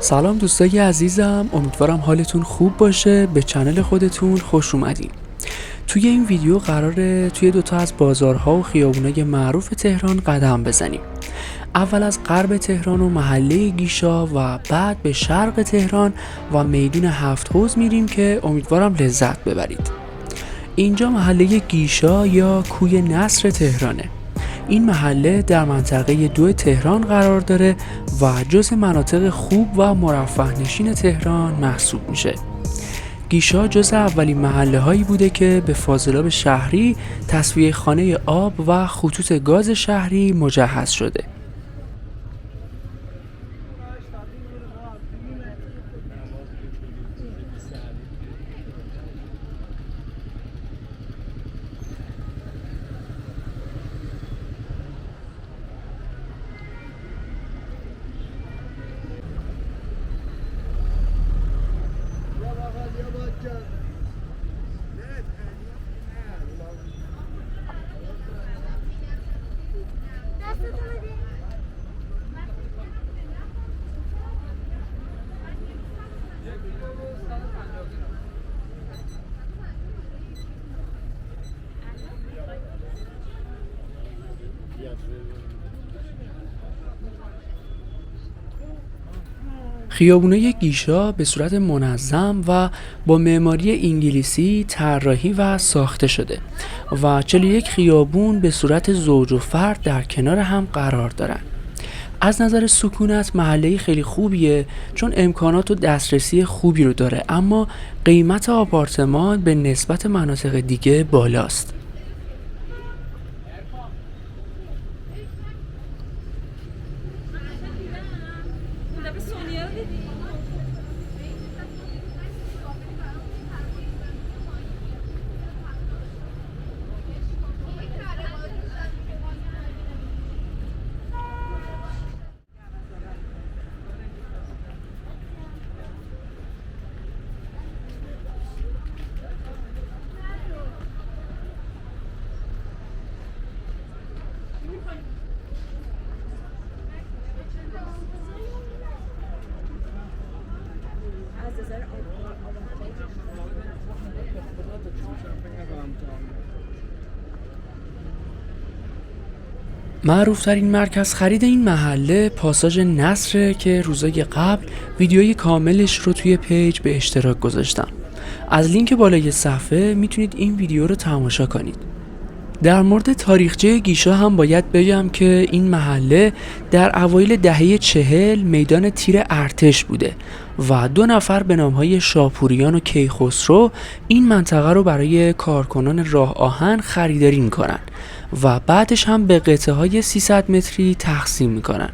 سلام دوستای عزیزم، امیدوارم حالتون خوب باشه. به چنل خودتون خوش اومدین. توی این ویدیو قراره توی دوتا از بازارها و خیابونای معروف تهران قدم بزنیم. اول از غرب تهران و محله گیشا و بعد به شرق تهران و میدون هفت حوض میریم که امیدوارم لذت ببرید. اینجا محله گیشا یا کوی نصر تهرانه. این محله در منطقه 2 تهران قرار داره و جزء مناطق خوب و مرفه نشین تهران محسوب میشه. گیشا جزء اولین محله هایی بوده که به فاضلاب شهری، تسویه خانه آب و خطوط گاز شهری مجهز شده. خیابونای گیشا به صورت منظم و با معماری انگلیسی طراحی و ساخته شده و 41 خیابون به صورت زوج و فرد در کنار هم قرار دارن. از نظر سکونت محله خیلی خوبیه چون امکانات و دسترسی خوبی رو داره، اما قیمت آپارتمان به نسبت مناطق دیگه بالاست. معروفترین مرکز خرید این محله پاساژ نصره که روزای قبل ویدیوی کاملش رو توی پیج به اشتراک گذاشتم. از لینک بالای صفحه میتونید این ویدیو رو تماشا کنید. در مورد تاریخچه گیشا هم باید بگم که این محله در اوایل دهه 40 میدان تیر ارتش بوده و 2 نفر به نامهای شاپوریان و کیخسرو این منطقه رو برای کارکنان راه آهن خریداری میکنن و بعدش هم به قطعه های 300 متری تقسیم میکنن.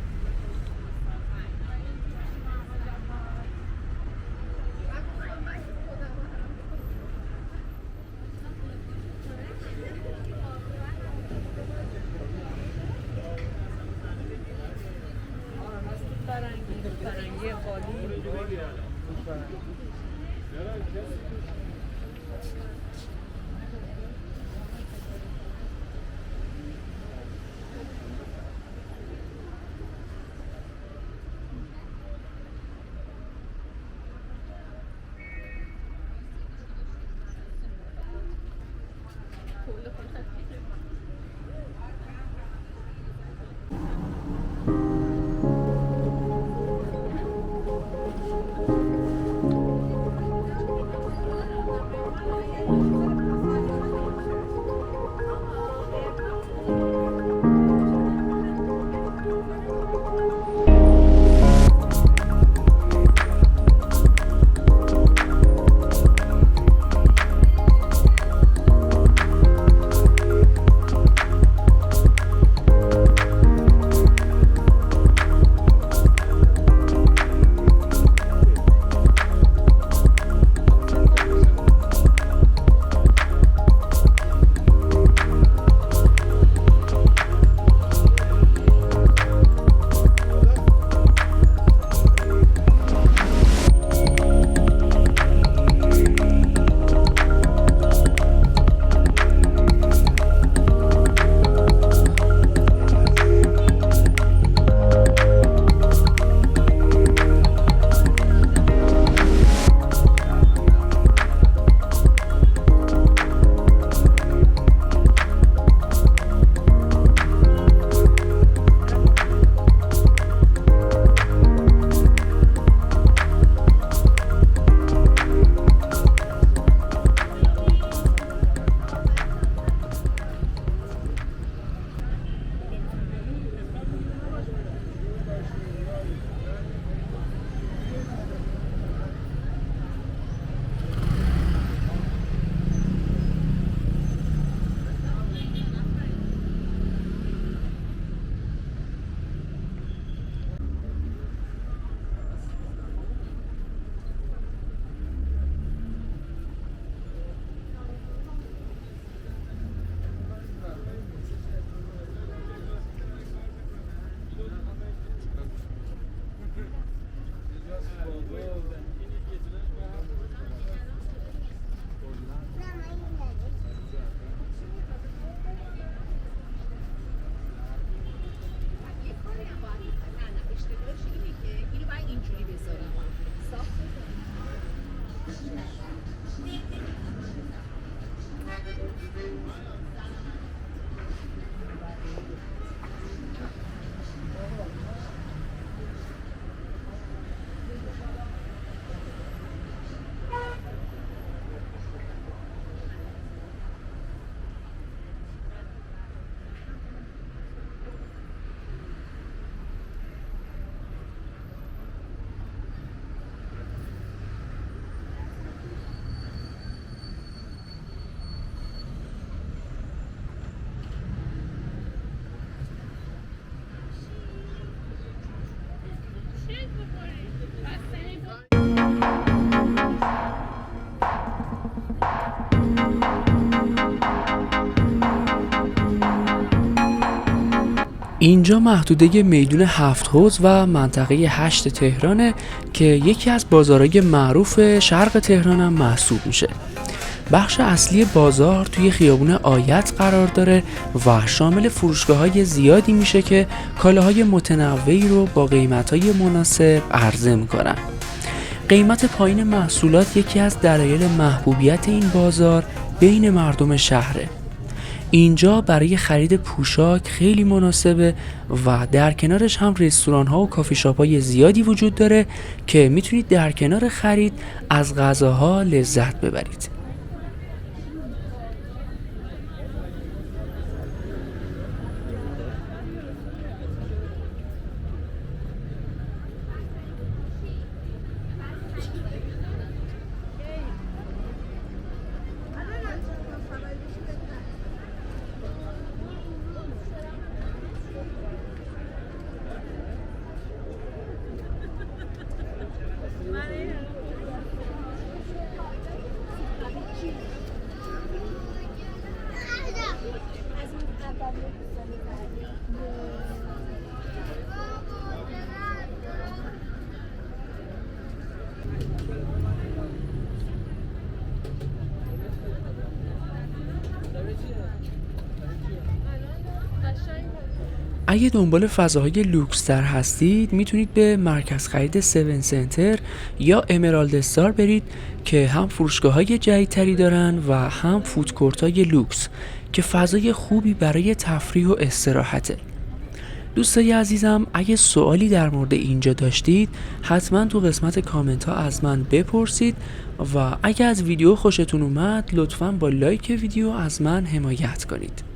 اینجا محدوده میدون 7 حوض و منطقه 8 تهرانه که یکی از بازارهای معروف شرق تهران هم محسوب میشه. بخش اصلی بازار توی خیابون آیت قرار داره و شامل فروشگاه‌های زیادی میشه که کالاهای متنوعی رو با قیمت‌های مناسب عرضه میکنن. قیمت پایین محصولات یکی از دلایل محبوبیت این بازار بین مردم شهره. اینجا برای خرید پوشاک خیلی مناسبه و در کنارش هم رستوران ها و کافی شاپ های زیادی وجود داره که میتونید در کنار خرید از غذاها لذت ببرید. اگه دنبال فضاهای لوکس تر هستید میتونید به مرکز خرید 7 سنتر یا امرالد استار برید که هم فروشگاه های جدیدتری دارن و هم فودکورت های لوکس که فضای خوبی برای تفریح و استراحته. دوستای عزیزم اگه سوالی در مورد اینجا داشتید حتما تو قسمت کامنت ها از من بپرسید و اگه از ویدیو خوشتون اومد لطفاً با لایک ویدیو از من حمایت کنید.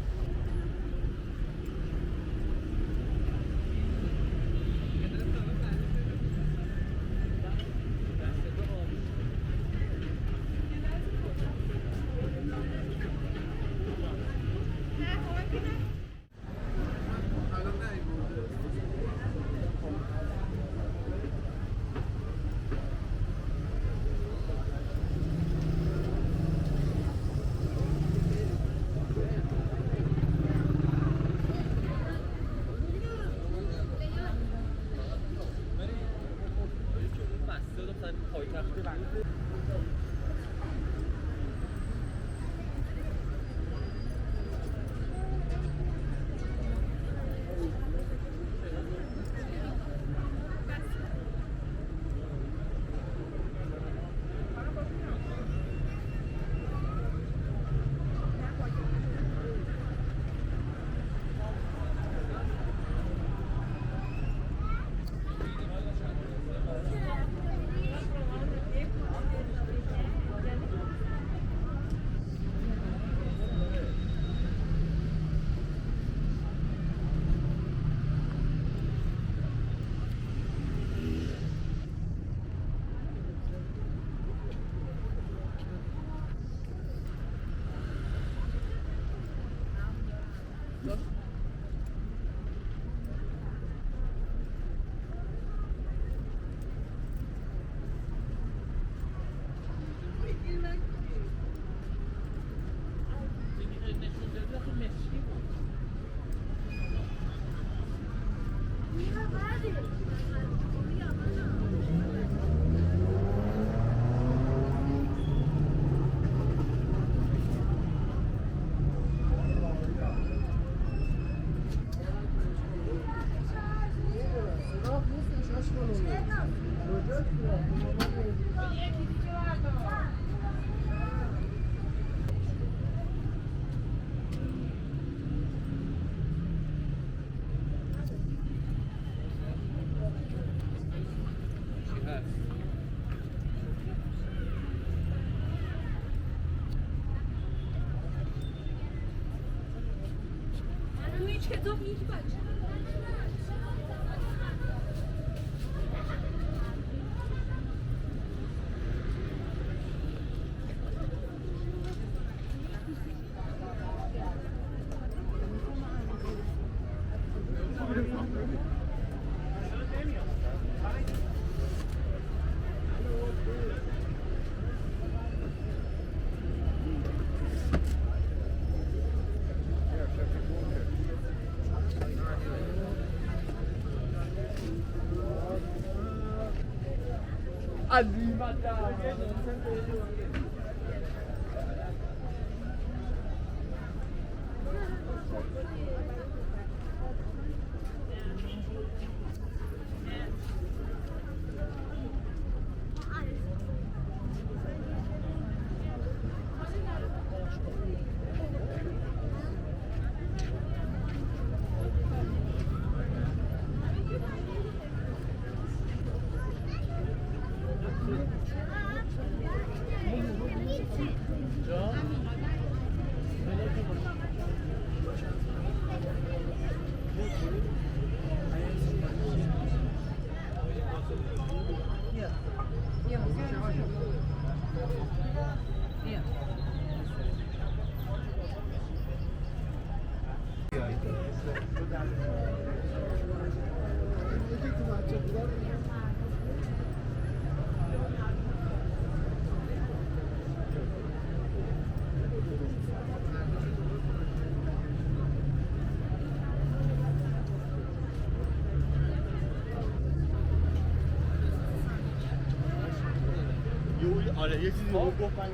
آره یه چیزی رو گفت من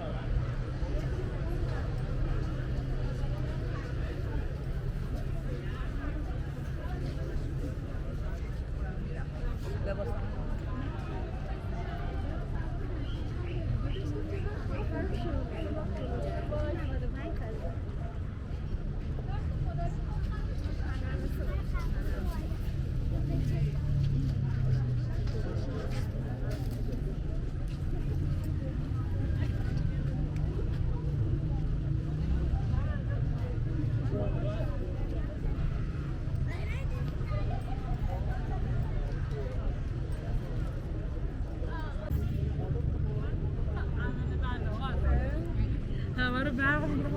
همه رو برق میگیره.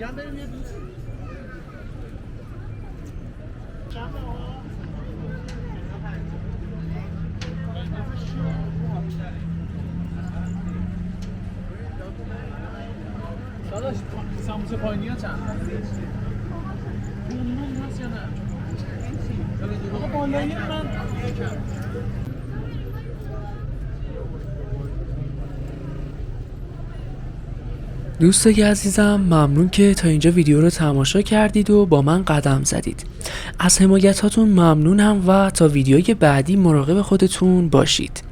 میگم بریم یه دوست داداش سموسه پایینی ها چند؟ اون هست یا نه؟ آقا بالایی من دوستای عزیزم ممنون که تا اینجا ویدیو رو تماشا کردید و با من قدم زدید. از حمایتاتون ممنونم و تا ویدیوی بعدی مراقب خودتون باشید.